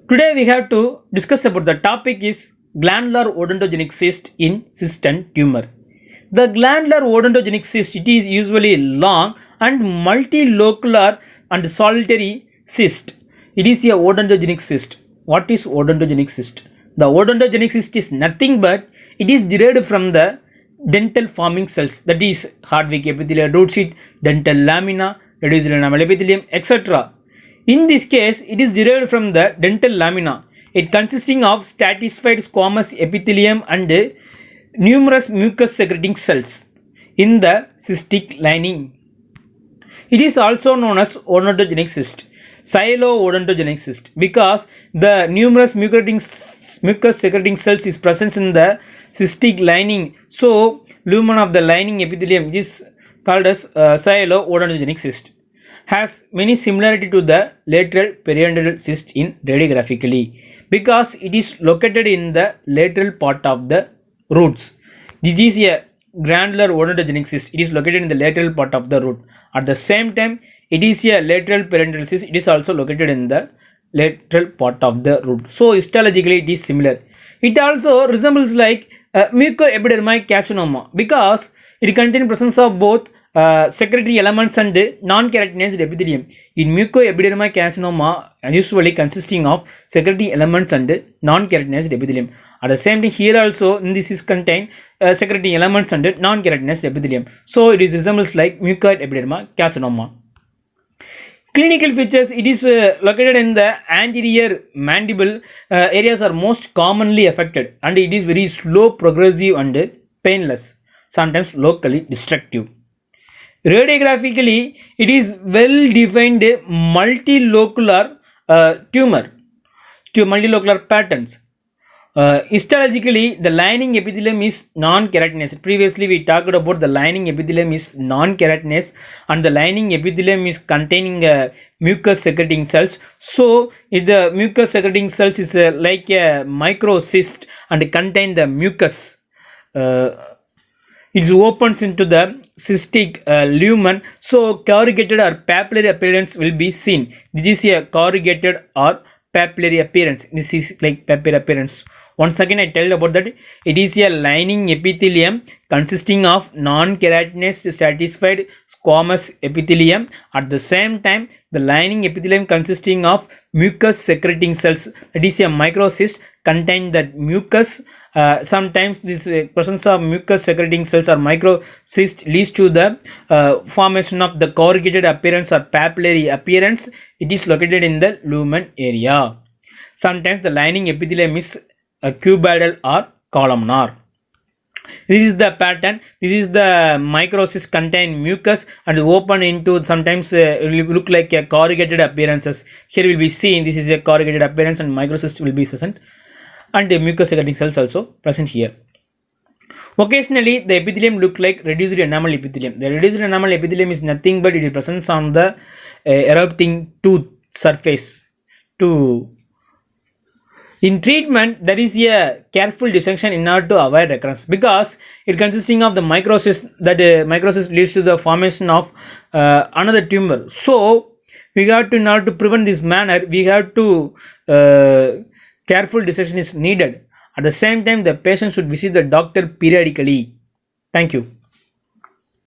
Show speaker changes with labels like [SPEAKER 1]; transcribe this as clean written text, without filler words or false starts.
[SPEAKER 1] Today we have to discuss about the topic is glandular odontogenic cyst in cyst and tumor. The glandular odontogenic cyst, it is usually long and multilocular and solitary cyst. It is a odontogenic cyst. What is odontogenic cyst? The odontogenic cyst is nothing but it is derived from the dental forming cells, that is Hardwick epithelial root sheath, dental lamina, reduced enamel epithelium, etc. In this case, it is derived from the dental lamina. It consisting of stratified squamous epithelium and numerous mucus secreting cells in the cystic lining. It is also known as odontogenic cyst, odontogenic cyst, because the numerous mucus secreting cells is present in the cystic lining. So, lumen of the lining epithelium, which is called as odontogenic cyst, has many similarity to the lateral periodontal cyst in radiographically, because it is located in the lateral part of the roots. This is a granular odontogenic cyst. It is located in the lateral part of the root. At the same time, it is a lateral periodontal cyst. It is also located in the lateral part of the root. So histologically it is similar. It also resembles like mucoepidermal carcinoma, because it contains presence of both secretory elements and non-keratinized epithelium. In mucoepidermal carcinoma, usually consisting of secretory elements and non-keratinized epithelium. At the same time, here also this is contain secretory elements and non-keratinized epithelium. So it is resembles like mucoepidermal carcinoma. Clinical features: it is located in the anterior mandible areas are most commonly affected, and it is very slow progressive and painless, sometimes locally destructive. Radiographically, it is well defined multilocular tumor to multilocular patterns. Histologically, the lining epithelium is non-keratinized. Previously, we talked about the lining epithelium is non-keratinized, and the lining epithelium is containing mucus secreting cells. So, if the mucus secreting cells is like a microcyst and contain the mucus, it opens into the cystic lumen, so corrugated or papillary appearance will be seen. This is a corrugated or papillary appearance. This is like papillary appearance. Once again I tell about that it is a lining epithelium consisting of non-keratinized stratified squamous epithelium. At the same time, the lining epithelium consisting of mucus secreting cells, that is a microcyst, contain that mucus. Sometimes this presence of mucus secreting cells or microcyst leads to the formation of the corrugated appearance or papillary appearance. It is located in the lumen area. Sometimes the lining epithelium is cuboidal or columnar. This is the pattern. This is the microcyst contain mucus and open into sometimes look like a corrugated appearances. Here will be seen this is a corrugated appearance and microcyst will be present, and the mucus secreting cells also present here. Occasionally, the epithelium look like reduced enamel epithelium. The reduced enamel epithelium is nothing but it is present on the erupting tooth surface. In treatment, there is a careful dissection in order to avoid recurrence, because it consisting of the microcyst, that microcyst leads to the formation of another tumor. So we have to, in order to prevent this manner, we have to careful dissection is needed. At the same time, the patient should visit the doctor periodically. Thank you.